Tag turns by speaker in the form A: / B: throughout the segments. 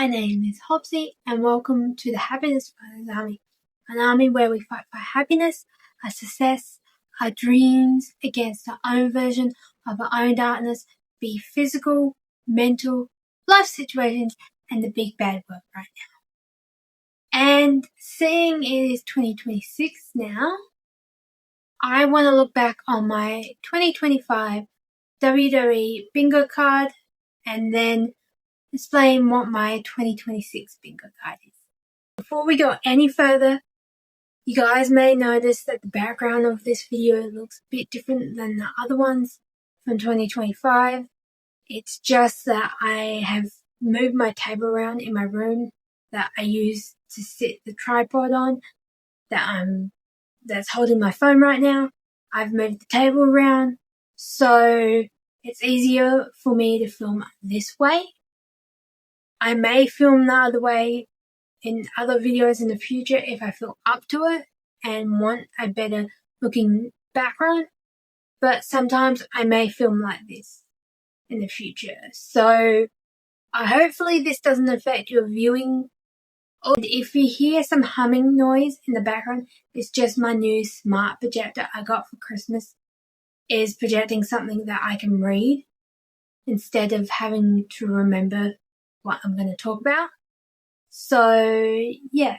A: My name is Hopsy and welcome to the Happiness Fighters Army, an army where we fight for happiness, our success, our dreams against our own version of our own darkness, be physical, mental, life situations, and the big bad work right now. And seeing it is 2026 now, I want to look back on my 2025 WWE bingo card and then explain what my 2026 bingo card is. Before we go any further, you guys may notice that the background of this video looks a bit different than the other ones from 2025. It's just that I have moved my table around in my room that I use to sit the tripod on that's holding my phone right now. I've moved the table around so it's easier for me to film this way. I may film the other way in other videos in the future if I feel up to it and want a better looking background, but sometimes I may film like this in the future. So hopefully this doesn't affect your viewing. And if you hear some humming noise in the background, it's just my new smart projector I got for Christmas is projecting something that I can read instead of having to remember what I'm going to talk about. So yeah,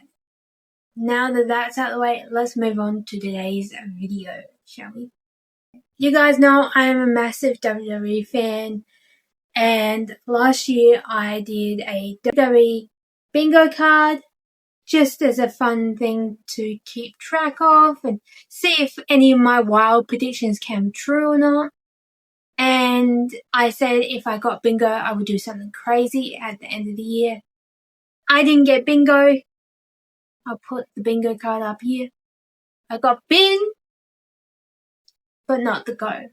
A: now that that's out of the way, let's move on to today's video, shall we? You guys know I am a massive WWE fan, and last year I did a WWE bingo card just as a fun thing to keep track of and see if any of my wild predictions came true or not. And I said if I got bingo, I would do something crazy at the end of the year. I didn't get bingo. I'll put the bingo card up here. I got bin, but not the go.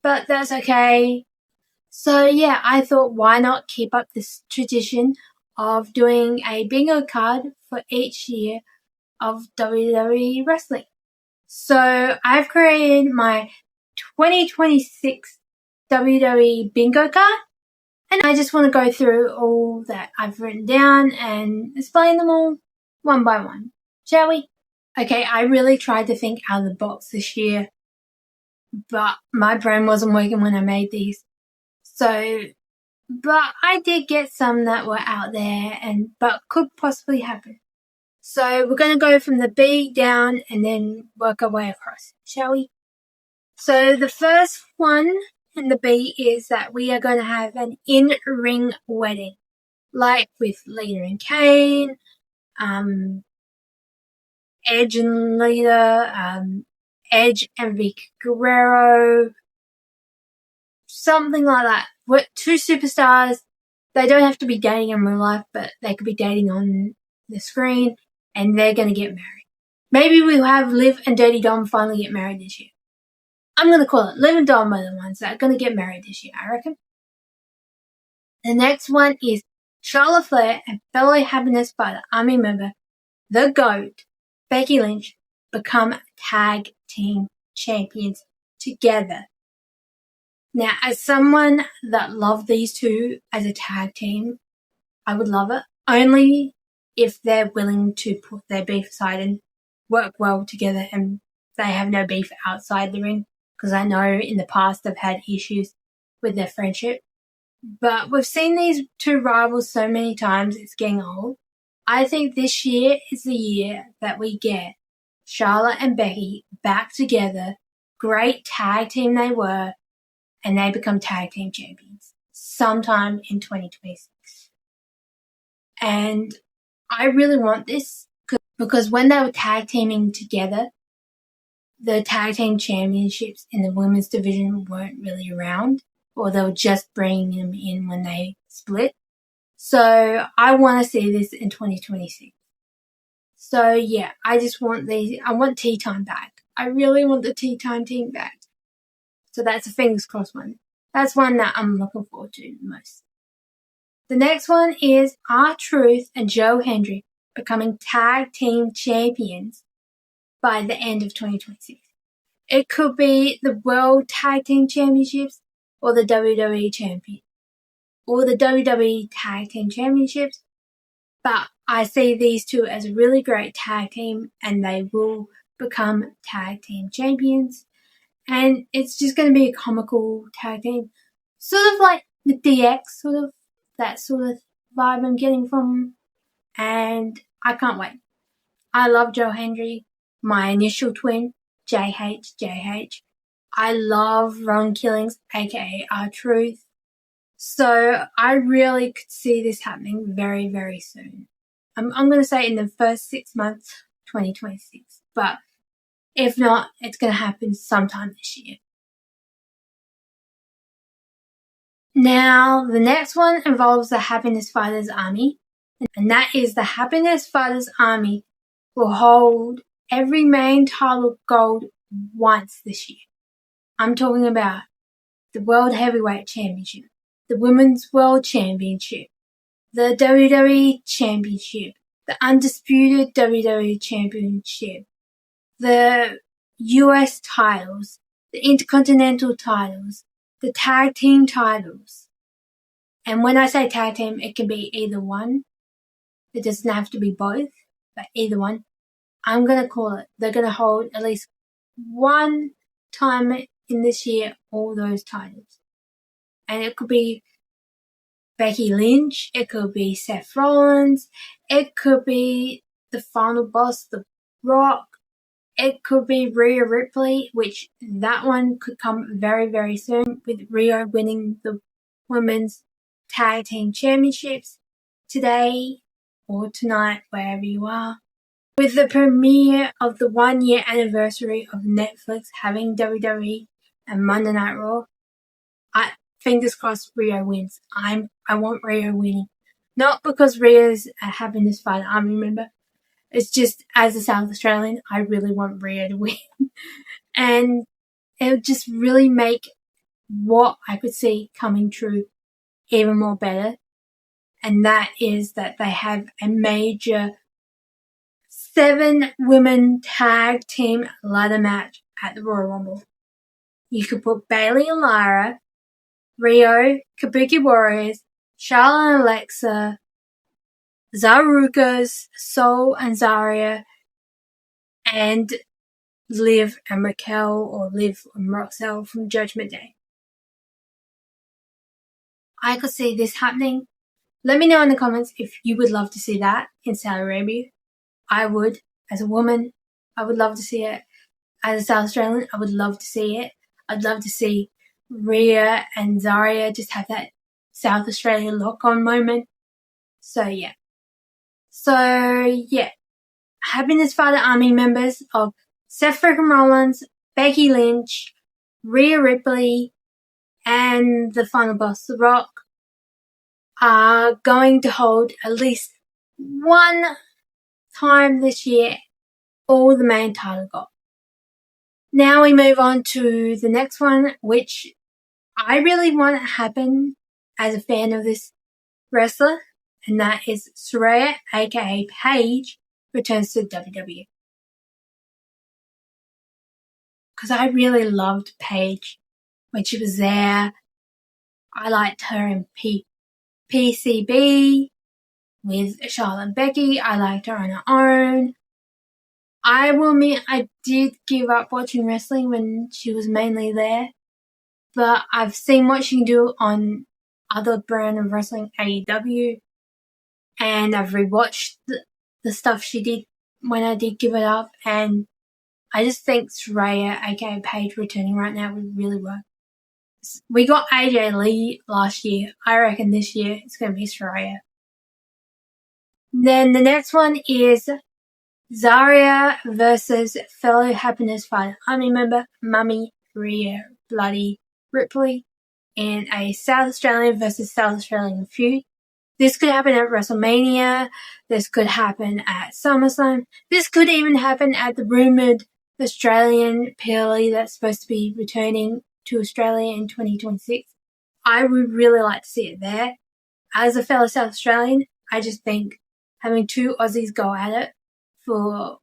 A: But that's okay. So yeah, I thought why not keep up this tradition of doing a bingo card for each year of WWE wrestling. So I've created my 2026 WWE bingo card, and I just want to go through all that I've written down and explain them all one by one, shall we? Okay, I really tried to think out of the box this year, but my brain wasn't working when I made these. But I did get some that were out there but could possibly happen. So we're going to go from the B down and then work our way across, shall we? So the first one in the B is that we are going to have an in-ring wedding, like with Lita and Kane, Edge and Lita, Edge and Vicky Guerrero, something like that. We're two superstars. They don't have to be dating in real life, but they could be dating on the screen, and they're going to get married. Maybe we'll have Liv and Dirty Dom finally get married this year. I'm going to call it Liv and Dom are the ones that are going to get married this year, I reckon. The next one is Charlotte Flair and fellow Happiness Fighter Army member, the GOAT, Becky Lynch, become tag team champions together. Now, as someone that loved these two as a tag team, I would love it. Only if they're willing to put their beef aside and work well together and they have no beef outside the ring. Because I know in the past they've had issues with their friendship. But we've seen these two rivals so many times, it's getting old. I think this year is the year that we get Charlotte and Becky back together. Great tag team they were. And they become tag team champions sometime in 2026. And I really want this because when they were tag teaming together, the tag team championships in the women's division weren't really around, or they were just bringing them in when they split. So I want to see this in 2026. So yeah, I want Tea Time back. I really want the Tea Time team back. So that's a fingers crossed one. That's one that I'm looking forward to the most. The next one is R-Truth and Joe Hendry becoming tag team champions by the end of 2026. It could be the World Tag Team Championships or the WWE Champion. or the WWE Tag Team Championships, but I see these two as a really great tag team and they will become tag team champions. And it's just going to be a comical tag team. Sort of like the DX, sort of that sort of vibe I'm getting from. And I can't wait. I love Joe Hendry, my initial twin, JH. I love Ron Killings, aka R-Truth. So I really could see this happening very, very soon. I'm going to say in the first 6 months, 2026. But if not, it's going to happen sometime this year. Now, the next one involves the Happiness Fighters Army. And that is the Happiness Fighters Army will hold every main title gold once this year. I'm talking about the World Heavyweight Championship, the Women's World Championship, the WWE Championship, the Undisputed WWE Championship, the US titles, the Intercontinental titles, the Tag Team titles. And when I say tag team, it can be either one. It doesn't have to be both, but either one. I'm going to call it. They're going to hold at least one time in this year all those titles. And it could be Becky Lynch, it could be Seth Rollins, it could be the final boss, The Rock, it could be Rhea Ripley, which that one could come very, very soon with Rhea winning the Women's Tag Team Championships today or tonight, wherever you are. With the premiere of the 1 year anniversary of Netflix having WWE and Monday Night Raw, fingers crossed Rhea wins. I want Rhea winning. Not because Rhea's a Happiness Fighter Army member. It's just, as a South Australian, I really want Rhea to win. And it would just really make what I could see coming true even more better. And that is that they have a major 7-women tag team ladder match at the Royal Rumble. You could put Bayley and Lyra, Rio, Kabuki Warriors, Charlotte and Alexa, Zarukas, Sol and Zarya, and Liv and Raquel, or Liv and Roxelle from Judgment Day. I could see this happening. Let me know in the comments if you would love to see that in Saudi Arabia. I would. As a woman, I would love to see it. As a South Australian, I would love to see it. I'd love to see Rhea and Zarya just have that South Australian lock-on moment. So yeah. Happiness Fighter Army members of Seth freaking Rollins, Becky Lynch, Rhea Ripley, and the final boss, The Rock, are going to hold at least one time this year all the main title gold. Now we move on to the next one, which I really want to happen as a fan of this wrestler, and that is Saraya, aka Paige, returns to WWE. Because I really loved Paige when she was there. I liked her in PCB with Charlotte and Becky. I liked her on her own. I will admit I did give up watching wrestling when she was mainly there, but I've seen what she can do on other brand of wrestling, AEW, and I've rewatched the stuff she did when I did give it up, and I just think Saraya, aka Paige, returning right now would really work. We got AJ Lee last year. I reckon this year it's going to be Saraya. Then the next one is Zarya versus fellow Happiness Fighter Army member Mummy Rhea Bloody Ripley in a South Australian versus South Australian feud. This could happen at WrestleMania. This could happen at SummerSlam. This could even happen at the rumoured Australian PLE that's supposed to be returning to Australia in 2026. I would really like to see it there. As a fellow South Australian, I just think having two Aussies go at it for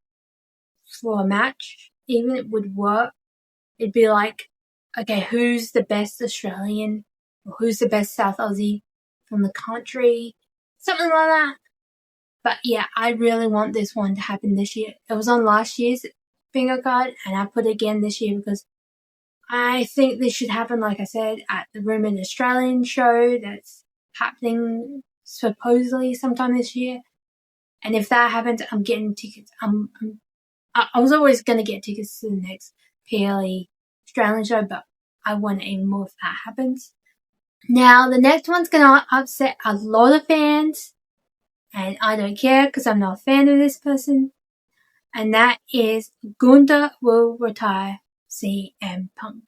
A: a match, even it would work. It'd be like, okay, who's the best Australian or who's the best South Aussie from the country, something like that. But yeah, I really want this one to happen this year. It was on last year's bingo card, and I put it again this year because I think this should happen, like I said, at the Rumored Australian show that's happening supposedly sometime this year. And if that happens, I'm getting tickets. I was always going to get tickets to the next PLE Australian show, but I want it even more if that happens. Now, the next one's going to upset a lot of fans, and I don't care because I'm not a fan of this person, and that is Gunther will retire CM Punk.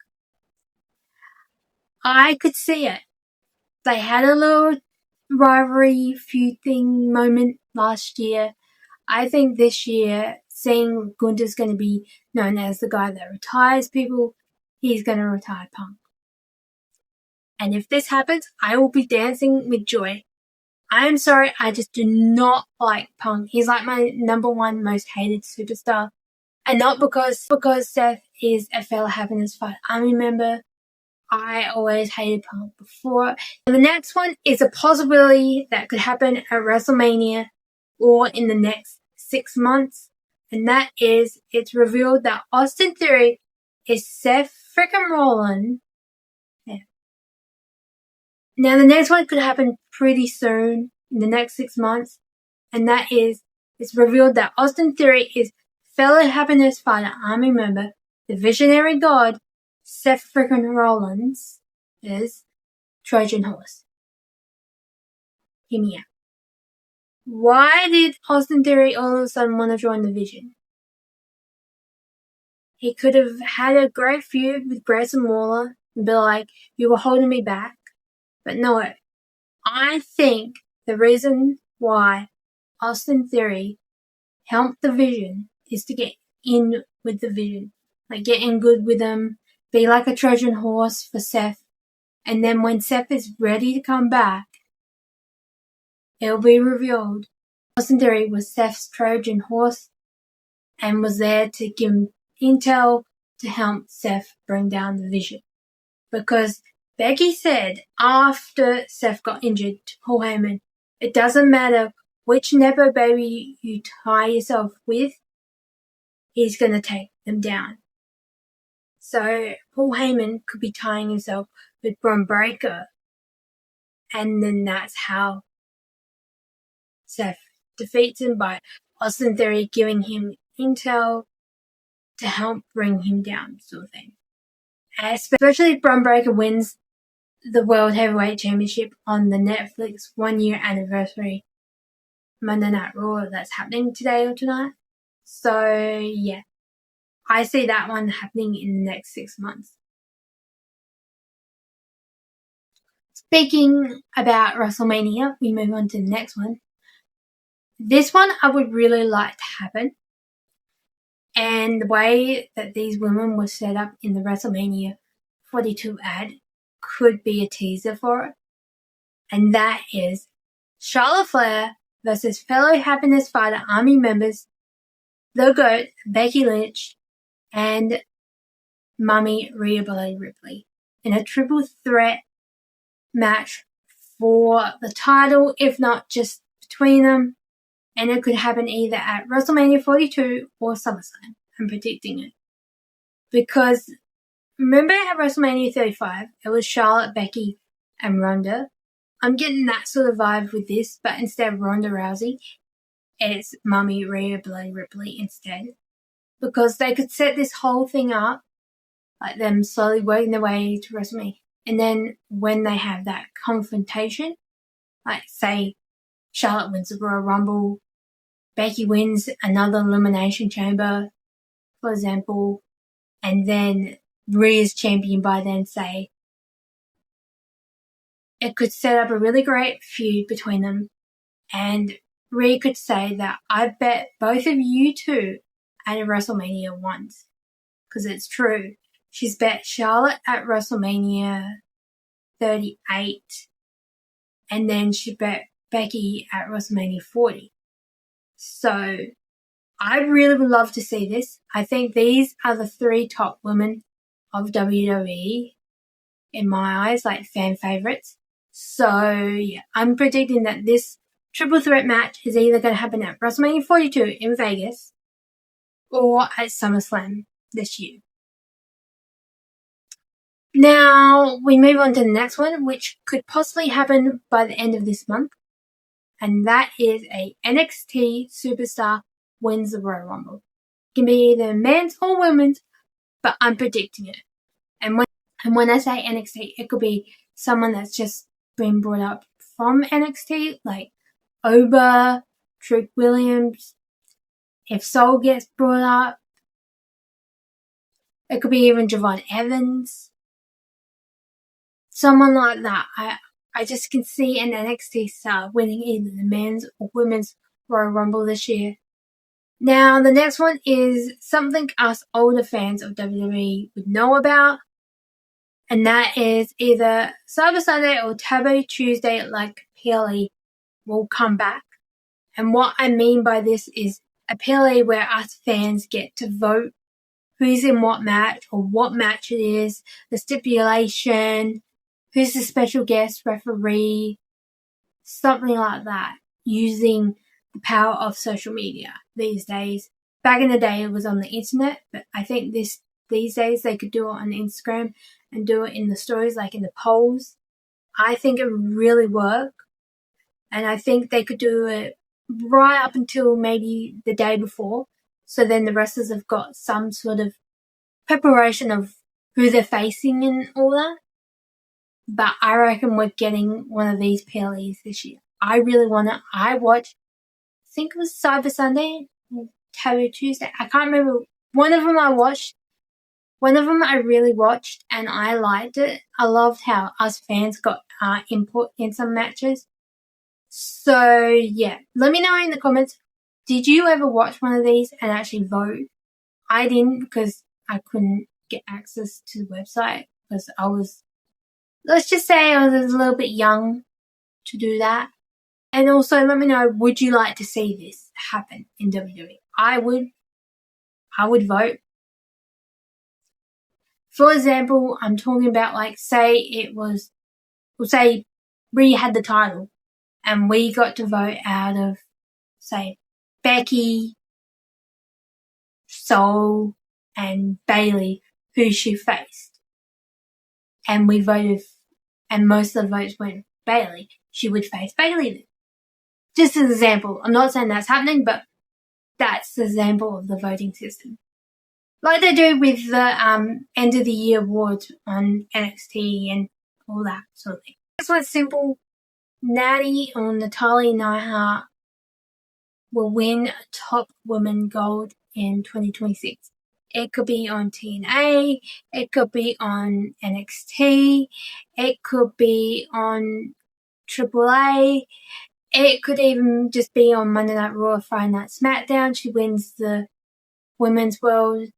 A: I could see it. They had a little rivalry feud thing moment last year. I think this year, seeing Gunther's going to be known as the guy that retires people, he's going to retire Punk. And if this happens, I will be dancing with joy. I'm sorry, I just do not like Punk. He's like my number one most hated superstar. And not because Seth is a fellow Happiness Fight Army member. I always hated Punk before. And the next one is a possibility that could happen at WrestleMania or in the next 6 months. And that is, it's revealed that Austin Theory is Seth frickin' Rollins. Yeah. Now the next one could happen pretty soon, in the next 6 months. And that is, it's revealed that Austin Theory is fellow Happiness Fighter Army member, the Visionary God, Seth frickin' Rollins, is Trojan Horse. Hear me out. Why did Austin Theory all of a sudden want to join the Vision? He could have had a great feud with Grayson Waller and be like, you were holding me back. But no, I think the reason why Austin Theory helped the Vision is to get in with the Vision. Like, get in good with them, be like a Trojan horse for Seth. And then when Seth is ready to come back, it'll be revealed Austin Theory was Seth's Trojan horse and was there to give him intel to help Seth bring down the Vision. Because Becky said after Seth got injured to Paul Heyman, it doesn't matter which Nepo baby you tie yourself with, he's going to take them down. So Paul Heyman could be tying himself with Bron Breakker, and then that's how Seth defeats him, by Austin Theory giving him intel to help bring him down, sort of thing. Especially if Bron Breakker wins the World Heavyweight Championship on the Netflix 1 year anniversary Monday Night Raw that's happening today or tonight. So yeah, I see that one happening in the next 6 months. Speaking about WrestleMania, we move on to the next one. This one I would really like to happen. And the way that these women were set up in the WrestleMania 42 ad could be a teaser for it. And that is Charlotte Flair versus fellow Happiness Fighter Army members, The GOAT, Becky Lynch, and Mummy Rhea Ripley in a triple threat match for the title, if not just between them. And it could happen either at WrestleMania 42 or SummerSlam. I'm predicting it. Because remember at WrestleMania 35, it was Charlotte, Becky, and Ronda. I'm getting that sort of vibe with this, but instead of Ronda Rousey, it's Mummy Rhea Ripley instead. Because they could set this whole thing up, like them slowly working their way to WrestleMania. And then when they have that confrontation, like say Charlotte wins the Royal Rumble, Becky wins another Elimination Chamber, for example, and then Rhea's champion by then, say, it could set up a really great feud between them, and Rhea could say that I bet both of you two at a WrestleMania once, because it's true. She's bet Charlotte at WrestleMania 38, and then she bet Becky at WrestleMania 40. So I really would love to see this. I think these are the 3 top women of WWE in my eyes, like fan favorites. So, yeah, I'm predicting that this triple threat match is either going to happen at WrestleMania 42 in Vegas or at SummerSlam this year. Now, we move on to the next one, which could possibly happen by the end of this month. And that is a NXT superstar wins the Royal Rumble. It can be either men's or women's, but I'm predicting it. And when I say NXT, it could be someone that's just been brought up from NXT, like Oba, Trick Williams. If Soul gets brought up, it could be even Javon Evans. Someone like that. I just can see an NXT star winning either the men's or women's Royal Rumble this year. Now, the next one is something us older fans of WWE would know about, and that is either Cyber Sunday or Taboo Tuesday, like PLE, will come back. And what I mean by this is a PLE where us fans get to vote who's in what match or what match it is, the stipulation, who's the special guest referee, something like that, using the power of social media these days. Back in the day, it was on the internet, but I think these days they could do it on Instagram and do it in the stories, like in the polls. I think it would really work, and I think they could do it right up until maybe the day before, so then the wrestlers have got some sort of preparation of who they're facing and all that. But I reckon we're getting one of these PLEs this year. I really want it. I think it was Cyber Sunday, Taboo Tuesday. I can't remember. One of them I watched. One of them I really watched and I liked it. I loved how us fans got input in some matches. So, yeah. Let me know in the comments. Did you ever watch one of these and actually vote? I didn't because I couldn't get access to the website because let's just say I was a little bit young to do that. And also let me know, would you like to see this happen in WWE? I would vote. For example, I'm talking about say we had the title and we got to vote out of, say, Becky, Soul, and Bayley, who she faced. And we voted, and most of the votes went Bayley. She would face Bayley then. Just as an example. I'm not saying that's happening, but that's the example of the voting system. Like they do with the end of the year awards on NXT and all that sort of thing. This one's simple. Natty or Natalya Neidhart will win Top Women Gold in 2026. It could be on TNA, it could be on NXT, it could be on AAA, it could even just be on Monday Night Raw or Friday Night SmackDown. She wins the Women's World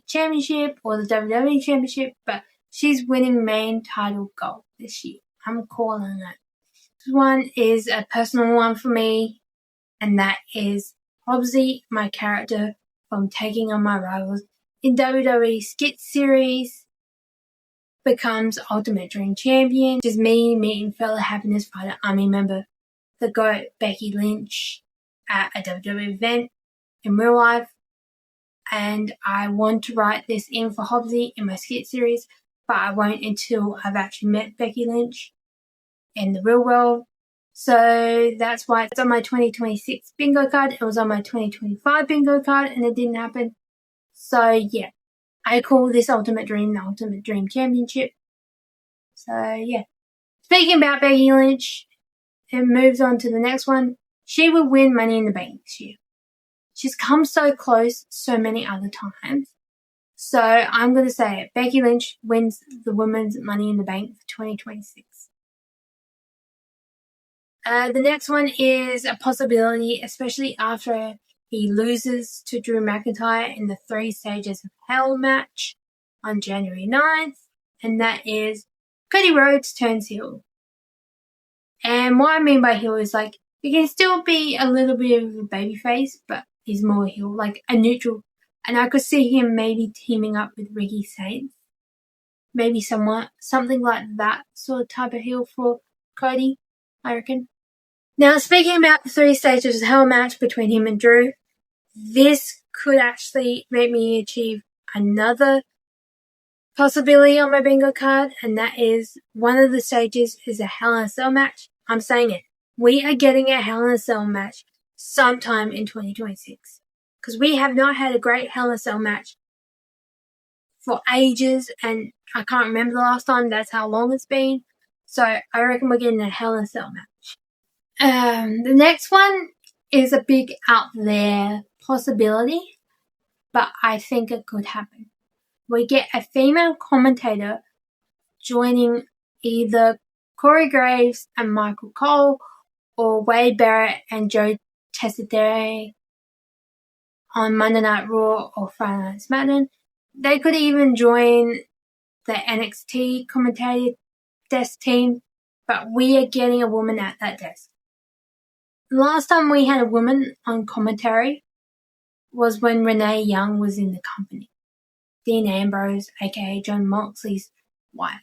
A: Championship or the WWE Championship, but she's winning main title gold this year. I'm calling it. This one is a personal one for me, and that is Hobbsy, my character from Taking on My Rivals in WWE Skit Series, becomes Ultimate Dream Champion. Just me meeting fellow Happiness Fighter Army member, the GOAT Becky Lynch, at a WWE event in real life. And I want to write this in for Hobbsy in my skit series, but I won't until I've actually met Becky Lynch in the real world. So that's why it's on my 2026 bingo card. It was on my 2025 bingo card and it didn't happen. So yeah, I call this Ultimate Dream the Ultimate Dream Championship. So yeah. Speaking about Becky Lynch, it moves on to the next one. She will win Money in the Bank this year. She's come so close so many other times. So I'm going to say it. Becky Lynch wins the Women's Money in the Bank for 2026. The next one is a possibility, especially after he loses to Drew McIntyre in the 3 Stages of Hell match on January 9th, and that is Cody Rhodes turns heel. And what I mean by heel is he can still be a little bit of a babyface, but he's more heel, like a neutral. And I could see him maybe teaming up with Ricky Sainz. maybe something like that sort of type of heel for Cody, I reckon. Now, speaking about the 3 stages of hell match between him and Drew, this could actually make me achieve another possibility on my bingo card, and that is one of the stages is a Hell in a Cell match. I'm saying it. We are getting a Hell in a Cell match sometime in 2026. Because we have not had a great Hell in a Cell match for ages, and I can't remember the last time. That's how long it's been. So I reckon we're getting a Hell in a Cell match. The next one is a big out there possibility, but I think it could happen. We get a female commentator joining either Corey Graves and Michael Cole or Wade Barrett and Joe Tessitore on Monday Night Raw or Friday Night SmackDown. They could even join the NXT commentator desk team, but we are getting a woman at that desk. The last time we had a woman on commentary was when Renee Young was in the company. Dean Ambrose, aka Jon Moxley's wife.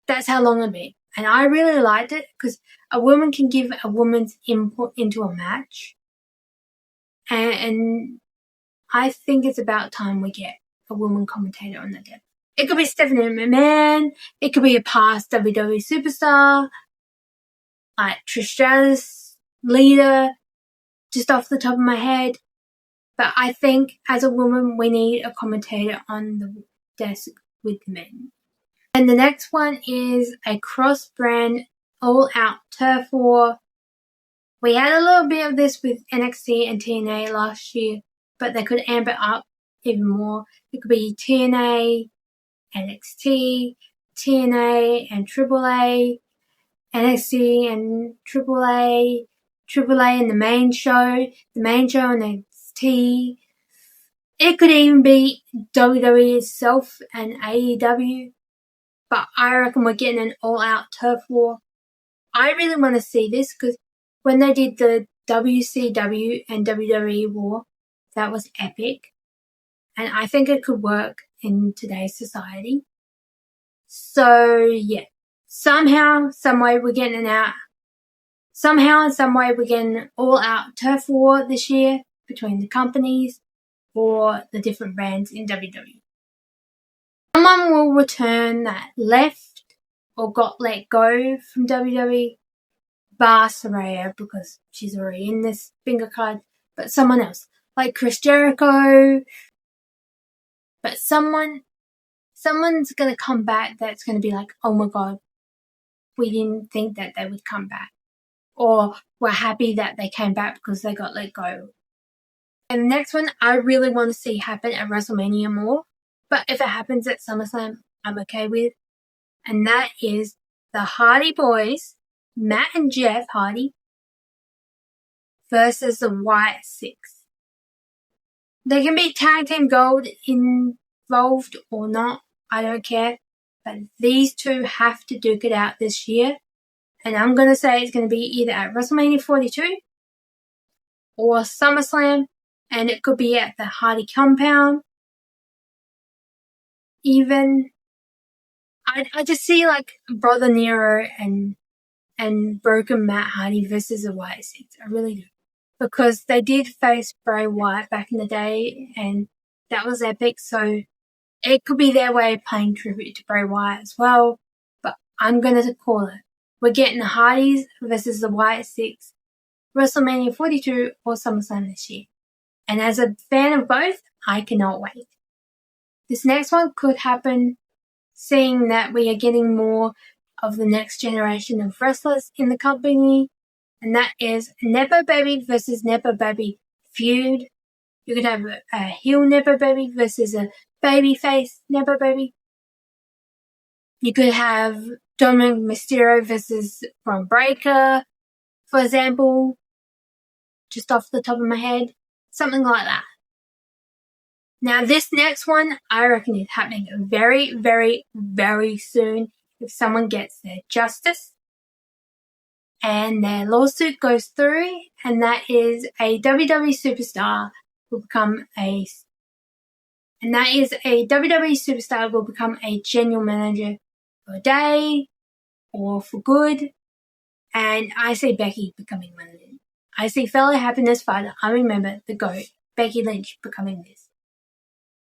A: That's how long it's been. And I really liked it because a woman can give a woman's input into a match. And I think it's about time we get a woman commentator on the deck. It could be Stephanie McMahon. It could be a past WWE superstar like Trish Stratus, Lita, just off the top of my head. But I think as a woman, we need a commentator on the desk with men. And the next one is a cross-brand all-out turf war. We had a little bit of this with NXT and TNA last year, but they could amp it up even more. It could be TNA, NXT, TNA and AAA, NXT and AAA, AAA and the main show and NXT. It could even be WWE itself and AEW, but I reckon we're getting an all-out turf war. I really want to see this because when they did the WCW and WWE war, that was epic. And I think it could work in today's society. So, yeah. Somehow, some way we're getting an all-out turf war this year between the companies or the different brands in WWE. Someone will return that left or got let go from WWE, bar Saraya because she's already in this bingo card, but someone else, like Chris Jericho. But someone's going to come back that's going to be like, oh my God, we didn't think that they would come back. Or we're happy that they came back because they got let go. And the next one I really want to see happen at WrestleMania more. But if it happens at SummerSlam, I'm okay with. And that is the Hardy Boys, Matt and Jeff Hardy, versus the Wyatt Six. They can be tag team gold involved or not. I don't care. But these two have to duke it out this year. And I'm going to say it's going to be either at WrestleMania 42 or SummerSlam. And it could be at the Hardy compound. Even, I just see like Brother Nero and Broken Matt Hardy versus the Wyatt Six. I really do. Because they did face Bray Wyatt back in the day and that was epic. So it could be their way of paying tribute to Bray Wyatt as well. But I'm going to call it. We're getting the Hardys versus the Wyatt Six, WrestleMania 42 or SummerSlam this year. And as a fan of both, I cannot wait. This next one could happen, seeing that we are getting more of the next generation of wrestlers in the company. And that is Nepo Baby versus Nepo Baby feud. You could have a heel Nepo Baby versus a babyface Nepo Baby. You could have Dominic Mysterio versus Bron Breakker, for example. Just off the top of my head. Something like that. Now this next one, I reckon is happening very, very, very soon if someone gets their justice and their lawsuit goes through, and that is a WWE superstar will become a And that is a WWE superstar will become a general manager for a day or for good. And I see Becky becoming one of them. I see fellow happiness fighter, I remember the GOAT, Becky Lynch, becoming this.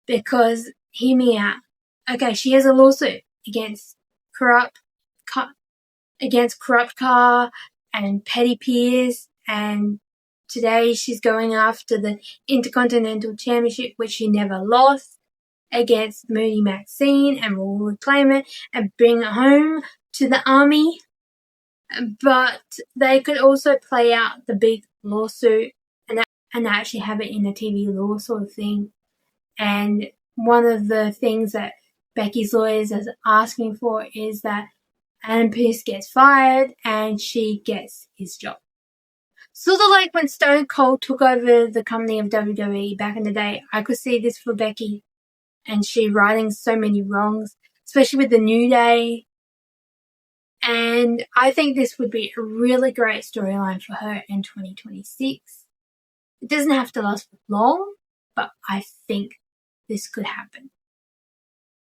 A: Because, hear me out. Okay, she has a lawsuit against Corrupt Car and Petty Pierce, and today she's going after the Intercontinental Championship, which she never lost, against Moody Maxine, and will reclaim it and bring it home to the army. But they could also play out the big lawsuit and actually have it in a TV law sort of thing. And one of the things that Becky's lawyers are asking for is that Adam Pearce gets fired and she gets his job. Sort of like when Stone Cold took over the company of WWE back in the day, I could see this for Becky and she righting so many wrongs, especially with the New Day. And I think this would be a really great storyline for her in 2026. It doesn't have to last long, but I think this could happen.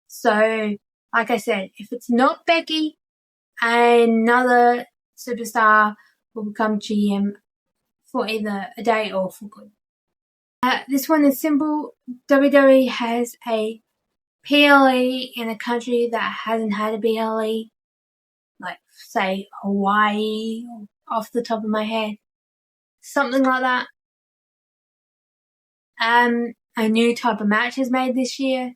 A: So, like I said, if it's not Becky, another superstar will become GM for either a day or for good. This one is simple. WWE has a PLE in a country that hasn't had a PLE, like say Hawaii, off the top of my head, something like that. A new type of match is made this year.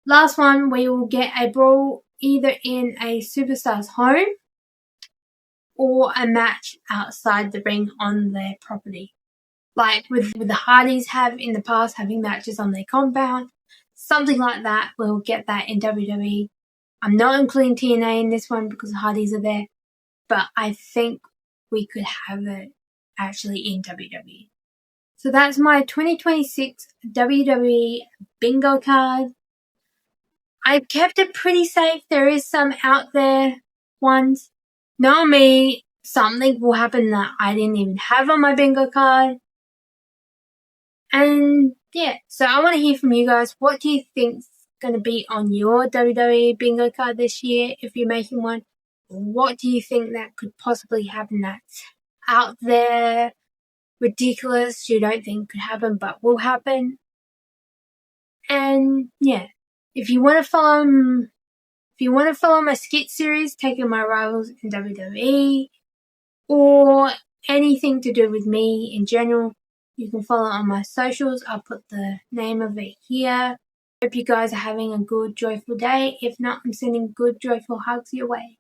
A: Last one, we will get a brawl either in a superstar's home or a match outside the ring on their property. Like with the Hardys have in the past, having matches on their compound. Something like that, we'll get that in WWE. I'm not including TNA in this one because the Hardys are there, but I think we could have it actually in WWE. So that's my 2026 WWE bingo card. I've kept it pretty safe. There is some out there ones. Know me, something will happen that I didn't even have on my bingo card. And yeah, so I want to hear from you guys. What do you think's going to be on your WWE bingo card this year if you're making one? What do you think that could possibly happen that's out there, ridiculous, you don't think could happen but will happen? And yeah, if you want to follow my skit series, Taking My Rivals in WWE, or anything to do with me in general, you can follow on my socials. I'll put the name of it here. Hope you guys are having a good, joyful day. If not, I'm sending good, joyful hugs your way.